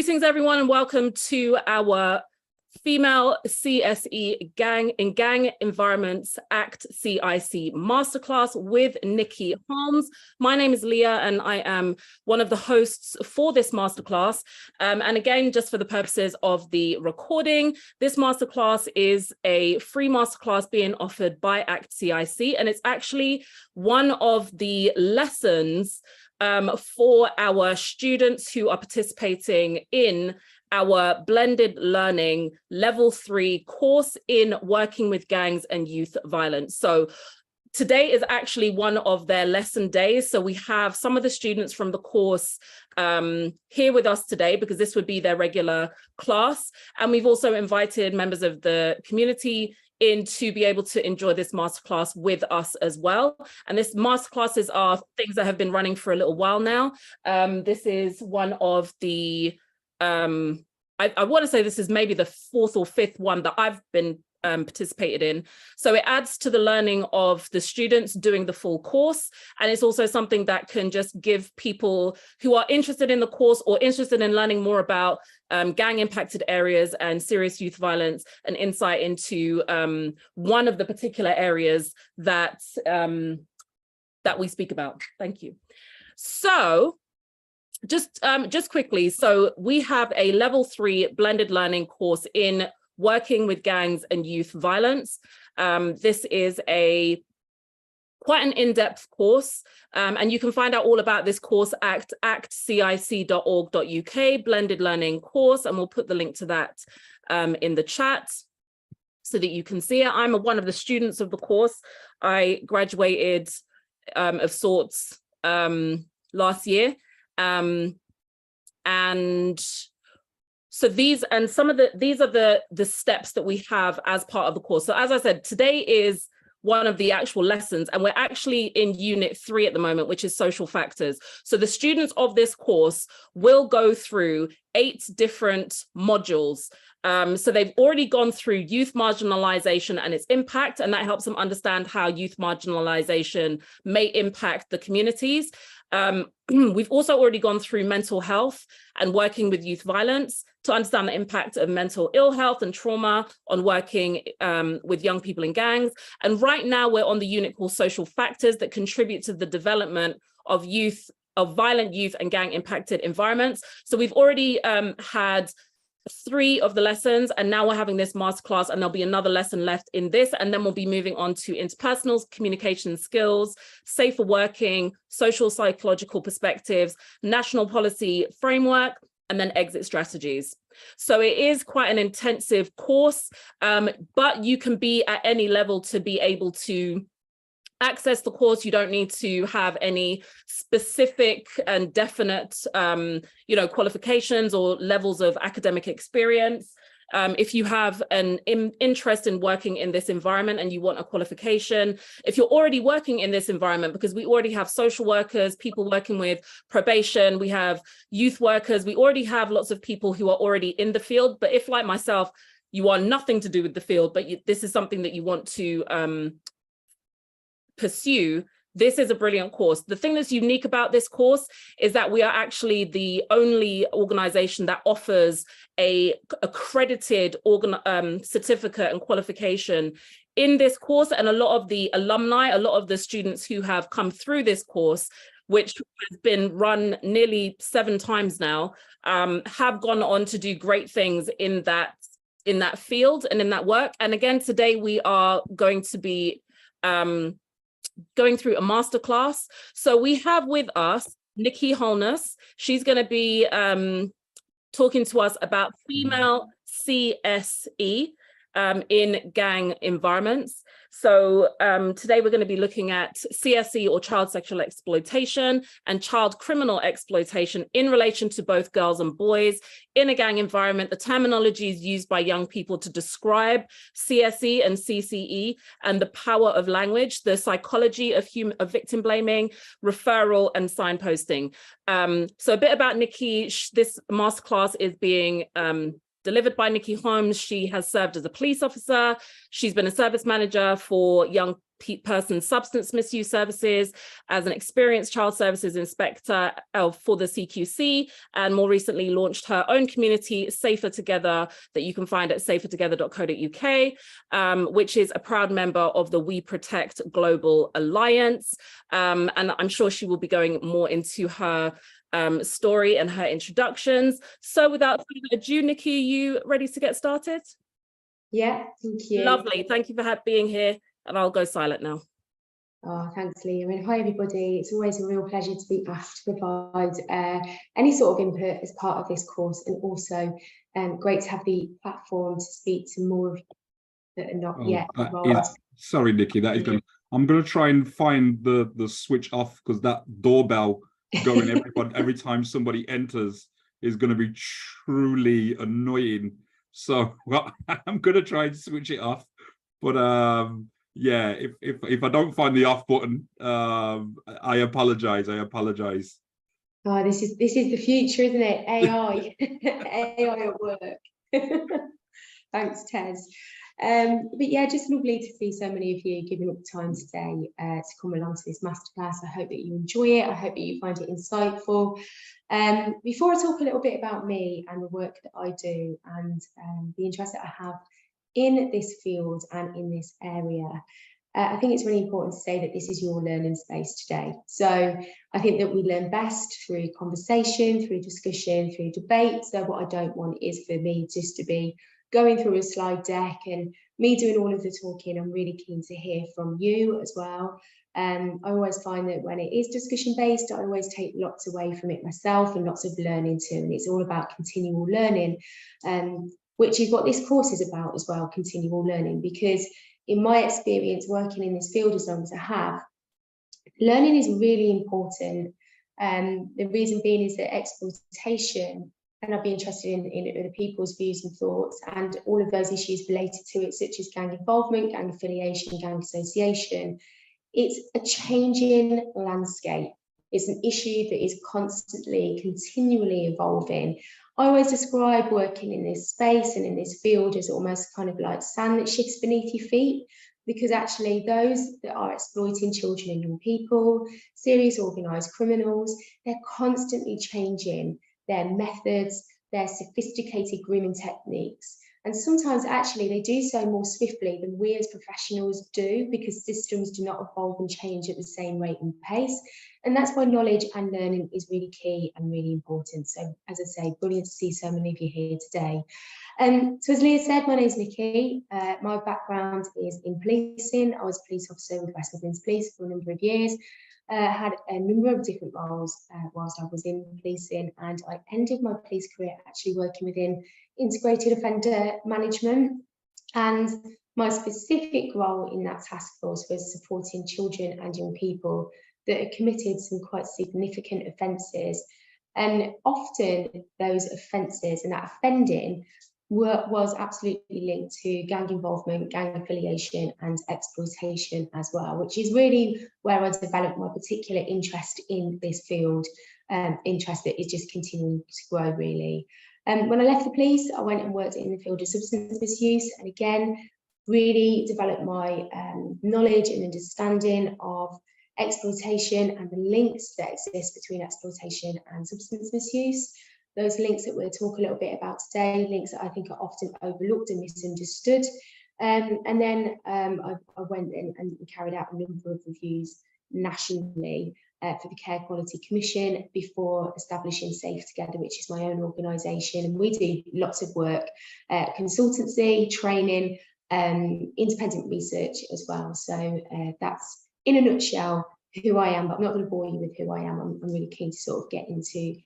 Greetings, everyone, and welcome to our Female CSE Gang in Gang Environments Act CIC Masterclass with Nikki Holmes. My name is Leah, and I am one of the hosts for this masterclass. And again, just for the purposes of the recording, this masterclass is a free masterclass being offered by Act CIC, and it's actually one of the lessons for our students who are participating in our blended learning level 3 course in working with gangs and youth violence. So today is actually one of their lesson days. So we have some of the students from the course here with us today because this would be their regular class. And we've also invited members of the community in to be able to enjoy this masterclass with us as well. And this masterclasses are things that have been running for a little while now. This is one of the, I want to say this is maybe the 4th or 5th one that I've been participated in. So it adds to the learning of the students doing the full course. And it's also something that can just give people who are interested in the course or interested in learning more about gang impacted areas and serious youth violence an insight into one of the particular areas that that we speak about. Thank you. So just quickly, so we have a level 3 blended learning course in working with gangs and youth violence. This is quite an in-depth course, and you can find out all about this course at actcic.org.uk, blended learning course, and we'll put the link to that in the chat so that you can see it. I'm one of the students of the course. I graduated of sorts last year, and so these are the steps that we have as part of the course. So as I said, today is one of the actual lessons, and we're actually in unit 3 at the moment, which is social factors. So the students of this course will go through 8 different modules. So they've already gone through youth marginalization and its impact, and that helps them understand how youth marginalization may impact the communities. We've also already gone through mental health and working with youth violence to understand the impact of mental ill health and trauma on working with young people in gangs. And right now we're on the unit called social factors that contribute to the development of violent youth and gang impacted environments. So we've already had 3 of the lessons, and now we're having this masterclass, and there'll be another lesson left in this, and then we'll be moving on to interpersonal communication skills, safer working, social psychological perspectives, national policy framework, and then exit strategies. So it is quite an intensive course, but you can be at any level to be able to access the course. You don't need to have any specific and definite, qualifications or levels of academic experience. If you have an interest in working in this environment and you want a qualification, if you're already working in this environment, because we already have social workers, people working with probation, we have youth workers, we already have lots of people who are already in the field. But if, like myself, you are nothing to do with the field, but this is something that you want to pursue, this is a brilliant course. The thing that's unique about this course is that we are actually the only organization that offers a accredited certificate and qualification in this course. And a lot of the alumni, a lot of the students who have come through this course, which has been run nearly 7 times now, have gone on to do great things in that field and in that work. And again, today we are going to be going through a masterclass. So we have with us Nikki Holmes. She's going to be talking to us about female CSE in gang environments. So today we're going to be looking at CSE, or child sexual exploitation, and child criminal exploitation in relation to both girls and boys in a gang environment, the terminologies used by young people to describe CSE and CCE, and the power of language, the psychology of victim blaming, referral, and signposting. So a bit about Nikki. This masterclass is being delivered by Nikki Holmes. She has served as a police officer. She's been a service manager for young person substance misuse services, as an experienced child services inspector for the CQC, and more recently launched her own community, Safer Together, that you can find at safertogether.co.uk, which is a proud member of the We Protect Global Alliance. And I'm sure she will be going more into her story and her introductions. So without further ado, Nikki, are you ready to get started? Yeah, thank you. Lovely. Thank you for being here. And I'll go silent now. Oh, thanks, Lee. I mean, hi, everybody. It's always a real pleasure to be asked to provide any sort of input as part of this course, and also great to have the platform to speak to more of you that are not yet involved. Sorry, Nikki, that is going. I'm going to try and find the switch off, because that doorbell going every time somebody enters is going to be truly annoying. So I'm going to try and switch it off. But yeah, if I don't find the off button, I apologize. Oh, this is the future, isn't it? AI, AI at work. Thanks, Tez. But yeah, just lovely to see so many of you giving up time today to come along to this masterclass. I hope that you enjoy it. I hope that you find it insightful. Before I talk a little bit about me and the work that I do, and the interest that I have in this field and in this area, I think it's really important to say that this is your learning space today. So I think that we learn best through conversation, through discussion, through debate. So what I don't want is for me just to be going through a slide deck and me doing all of the talking. I'm really keen to hear from you as well. I always find that when it is discussion based, I always take lots away from it myself and lots of learning too. And it's all about continual learning, which is what this course is about as well, continual learning, because in my experience working in this field as long as I have, learning is really important. The reason being is that exploitation, and I'd be interested in other people's views and thoughts, and all of those issues related to it, such as gang involvement, gang affiliation, gang association. It's a changing landscape. It's an issue that is constantly, continually evolving. I always describe working in this space and in this field as almost kind of like sand that shifts beneath your feet, because actually those that are exploiting children and young people, serious organised criminals, they're constantly changing their methods, their sophisticated grooming techniques. And sometimes actually they do so more swiftly than we as professionals do, because systems do not evolve and change at the same rate and pace. And that's why knowledge and learning is really key and really important. So as I say, brilliant to see so many of you here today. So as Leah said, my name is Nikki. My background is in policing. I was a police officer with West Midlands Police for a number of years. Had a number of different roles whilst I was in policing, and I ended my police career actually working within integrated offender management. And my specific role in that task force was supporting children and young people that had committed some quite significant offences. And often those offences and that offending was absolutely linked to gang involvement, gang affiliation and exploitation as well, which is really where I developed my particular interest in this field, interest that is just continuing to grow really. When I left the police, I went and worked in the field of substance misuse, and again, really developed my knowledge and understanding of exploitation and the links that exist between exploitation and substance misuse. Those links that we'll talk a little bit about today, links that I think are often overlooked and misunderstood. And then I went in and carried out a number of reviews nationally for the Care Quality Commission before establishing Safe Together, which is my own organisation. And we do lots of work, consultancy, training, independent research as well. So that's in a nutshell who I am, but I'm not going to bore you with who I am. I'm really keen to sort of get into